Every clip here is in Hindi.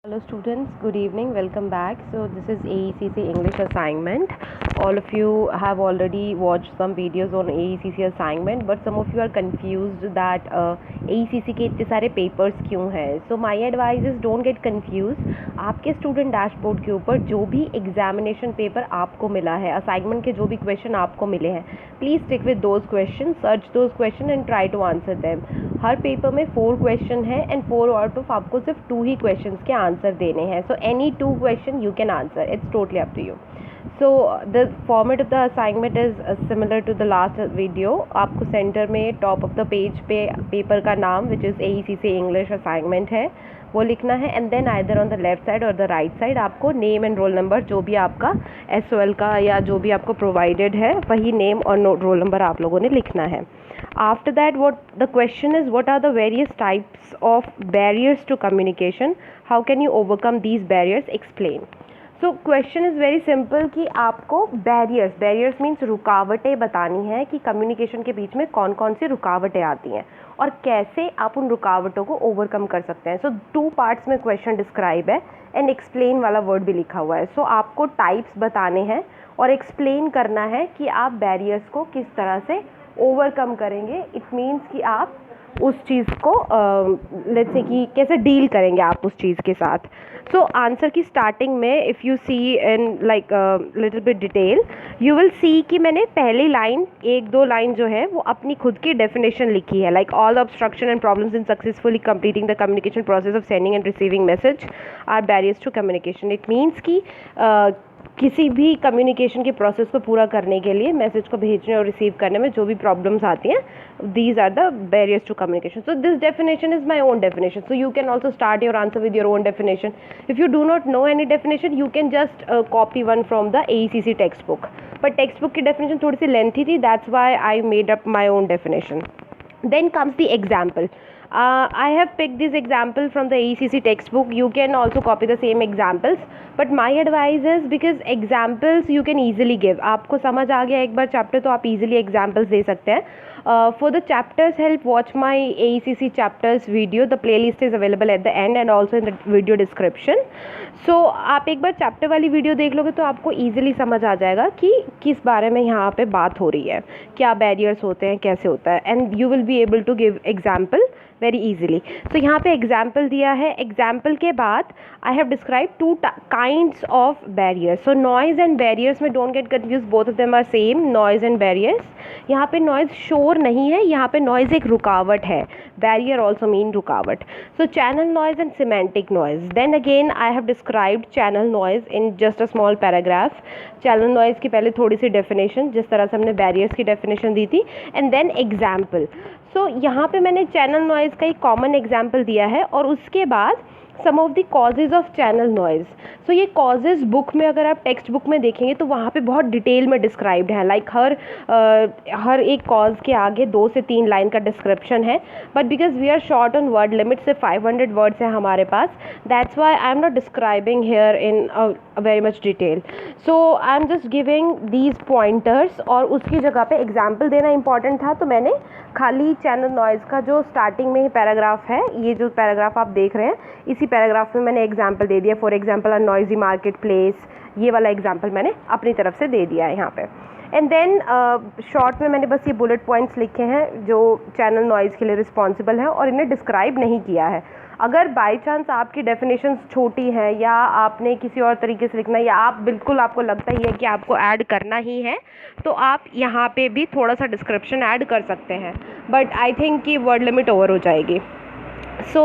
Hello students, good evening, welcome back. So this is AECC English assignment. All of you have already watched some videos on AECC assignment, but some of you are confused that AECC के इतने सारे papers क्यों हैं. So my advice is don't get confused. आपके student dashboard के ऊपर जो भी examination paper आपको मिला है, assignment के जो भी question आपको मिले हैं, please stick with those questions, search those questions and try to answer them. Her paper में 4 क्वेश्चन है एंड 4 आउट ऑफ आपको सिर्फ 2 ही क्वेश्चंस के आंसर देने हैं. So any 2 question you can answer, it's totally up to you. So the format of the assignment is similar to the last video. आपको सेंटर में टॉप ऑफ द पेज पे पेपर का नाम which is AECC English assignment है वो लिखना है, and then either on the left side और द राइट साइड आपको नेम एंड रोल नंबर जो भी आपका SOL का या जो भी आपको प्रोवाइडेड है वही नेम और रोल नंबर आप लोगों ने लिखना है. After that, what the question is, what are the various types of barriers to communication? How can you overcome these barriers? Explain. So question is very simple कि आपको barriers means रुकावटें बतानी है कि communication के बीच में कौन कौन सी रुकावटें आती हैं और कैसे आप उन रुकावटों को overcome कर सकते हैं. So 2 parts में question describe है and explain वाला word भी लिखा हुआ है. So आपको types बताने हैं और explain करना है कि आप barriers को किस तरह से ओवरकम करेंगे. इट मीन्स कि आप उस चीज़ को लेट्स से कि कैसे डील करेंगे आप उस चीज़ के साथ. सो आंसर की स्टार्टिंग में if you see in like little bit detail you will see कि मैंने पहली लाइन 1-2 लाइन जो है वो अपनी खुद की डेफिनेशन लिखी है. Like all obstruction and problems in successfully completing the communication process of sending and receiving message are barriers to communication. It means कि किसी भी कम्युनिकेशन के प्रोसेस को पूरा करने के लिए मैसेज को भेजने और रिसीव करने में जो भी प्रॉब्लम्स आती हैं, these are the barriers to communication. So this definition is my own definition. So you can also start your answer with your own definition. If you do not know any definition, you can just copy one from the AECC textbook. But textbook की definition थोड़ी सी lengthy थी, that's why I made up my own definition. Then comes the example. I have picked this example from the AECC textbook. You can also copy the same examples, but my advice is because examples you can easily give. आपको समझ आ गया एक बार चैप्टर तो आप easily examples दे सकते हैं. For the chapters help, watch my AECC chapters video. The playlist is available at the end and also in the video description. So आप एक बार चैप्टर वाली वीडियो देख लोगे तो आपको ईजिली समझ आ जाएगा कि किस बारे में यहाँ पे बात हो रही है, क्या बैरियर्स होते हैं, कैसे होता है, and you will be able to give example very easily. So यहाँ पे एग्जाम्पल दिया है. एग्जाम्पल के बाद I have describe 2 kinds of barriers. So noise and barriers में don't get confuse, both of them are same. Noise and barriers, यहाँ पे नॉइज़ शोर नहीं है, यहाँ पे नॉइज़ एक रुकावट है. बैरियर ऑल्सो मीन रुकावट. So channel noise and semantic noise. Then again I have described channel noise in just a small paragraph. Channel noise की पहले थोड़ी सी डेफिनेशन जिस तरह से हमने बैरियर्स की डेफिनेशन दी थी, एंड देन एग्जाम्पल. सो यहाँ पे मैंने चैनल नॉइज़ का एक कॉमन एग्जाम्पल दिया है और उसके बाद some of the causes of channel noise. So ये कॉजेज़ बुक में अगर आप टेक्स्ट बुक में देखेंगे तो वहाँ पे बहुत डिटेल में डिस्क्राइब्ड है. लाइक हर एक कॉज के आगे 2 से 3 लाइन का डिस्क्रिप्शन है. But because we are short on word limit, say 500 words हैं हमारे पास, that's why I am not describing here in very much detail. So I am just giving these pointers और उसकी जगह पे एग्जाम्पल देना इंपॉर्टेंट था तो मैंने खाली चैनल नॉइज़ का जो स्टार्टिंग में ही पैराग्राफ है, ये जो पैराग्राफ आप देख रहे हैं इसी पैराग्राफ में मैंने एग्जाम्पल दे दिया. For example a noisy market place, ये वाला एग्जाम्पल मैंने अपनी तरफ से दे दिया है यहाँ पे. एंड देन शॉर्ट में मैंने बस ये बुलेट पॉइंट्स लिखे हैं जो चैनल नॉइज़ के लिए रिस्पॉन्सिबल है और इन्हें डिस्क्राइब नहीं किया है. अगर बाई चांस आपकी डेफिनेशंस छोटी है या आपने किसी और तरीके से लिखना है या आप बिल्कुल आपको लगता ही है कि आपको ऐड करना ही है तो आप यहाँ पे भी थोड़ा सा डिस्क्रिप्शन ऐड कर सकते हैं, बट आई थिंक कि वर्ड लिमिट ओवर हो जाएगी. So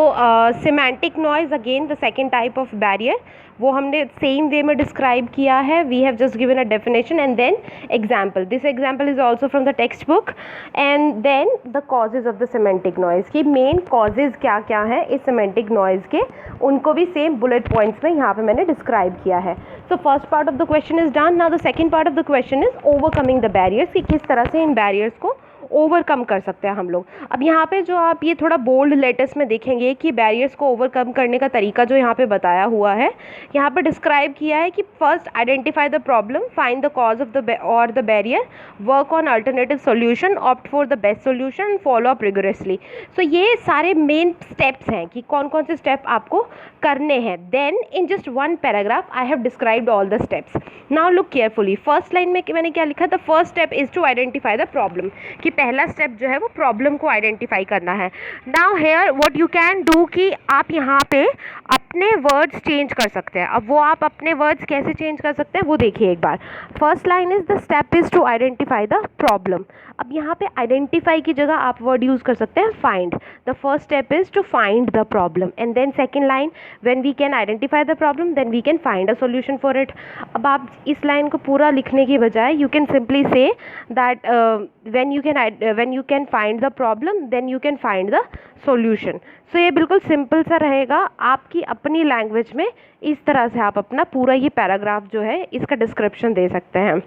semantic noise again the second type of barrier, वो हमने सेम वे में डिस्क्राइब किया है. We have just given a definition and then example. This example is also from the textbook. And then the causes of the semantic noise की मेन कॉजेज़ क्या क्या हैं इस सिमेंटिक नॉइज़ के, उनको भी सेम बुलेट पॉइंट्स में यहाँ पे मैंने डिस्क्राइब किया है. So first part of the question is done. Now the second part of the question is overcoming the barriers, कि किस तरह से इन बैरियर्स को ओवरकम कर सकते हैं हम लोग। अब यहाँ पे जो आप ये थोड़ा बोल्ड लेटर्स में देखेंगे कि बैरियर्स को ओवरकम करने का तरीका जो यहाँ पे बताया हुआ है, यहाँ पे डिस्क्राइब किया है कि first identify the problem, find the cause of the barrier, work on alternative solution, opt for the best solution, follow up rigorously. So ये सारे मेन स्टेप्स हैं कि कौन कौन से स्टेप आपको करने हैं। Then in just one paragraph I have described all the steps. Now look carefully, first line में मैंने क्या लिखा, the first step is to identify the problem, कि पहला स्टेप जो है वो प्रॉब्लम को आइडेंटिफाई करना है। Now here what you can do, कि आप यहाँ पे अपने वर्ड्स चेंज कर सकते हैं। अब वो आप अपने वर्ड्स कैसे चेंज कर सकते हैं वो देखिए एक बार। First line is the step is to identify the problem. अब यहाँ पे आइडेंटिफाई की जगह आप वर्ड यूज़ कर सकते हैं find. The first step is to find the problem, and then second line, when we can identify the problem then we can find a solution for it. अब आप इस लाइन को पूरा लिखने की बजाय you can simply say that when you can find the problem then you can find the solution. So ये बिल्कुल सिंपल सा रहेगा, आपकी अपनी लैंग्वेज में इस तरह से आप अपना पूरा ये पैराग्राफ जो है इसका डिस्क्रिप्शन दे सकते हैं।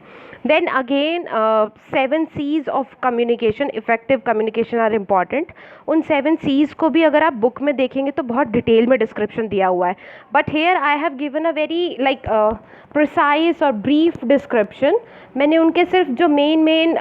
Then again 7 C's of communication, effective communication are important. उन 7 C's को भी अगर आप बुक में देखेंगे तो बहुत डिटेल में डिस्क्रिप्शन दिया हुआ है, but here I have given a very precise और ब्रीफ डिस्क्रिप्शन। मैंने उनके सिर्फ जो मेन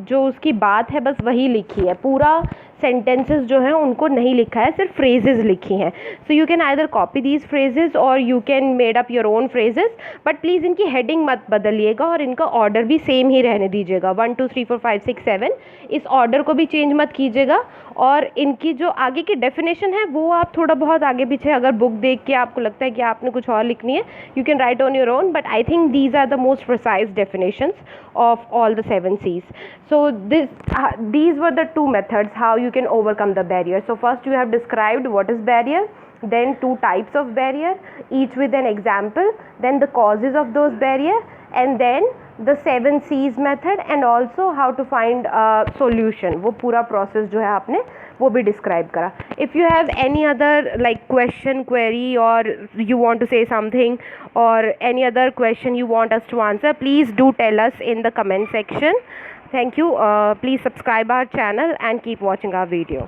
जो उसकी बात है बस वही लिखी है, पूरा सेंटेंसेस जो हैं उनको नहीं लिखा है, सिर्फ फ्रेजेस लिखी हैं। So you can either copy these phrases और you can made up your own phrases, but please इनकी हेडिंग मत बदलिएगा और इनका ऑर्डर भी सेम ही रहने दीजिएगा, 1 2 3 4 5 6 7, इस ऑर्डर को भी चेंज मत कीजिएगा। और इनकी जो आगे की डेफिनेशन है वो आप थोड़ा बहुत आगे पीछे अगर बुक देख के आपको लगता है कि आपने कुछ और लिखनी है, you can write on your own, but I think these are the most precise definitions of all the 7 C's. So these were the two methods how you can overcome the barrier. So first you have described what is barrier, then 2 types of barrier, each with an example, then the causes of those barrier, and then the 7 C's method, and also how to find a solution. वो पूरा process जो है आपने वो भी describe करा. If you have any other like question, query, or you want to say something, or any other question you want us to answer, please do tell us in the comment section. Thank you. Please subscribe our channel and keep watching our video.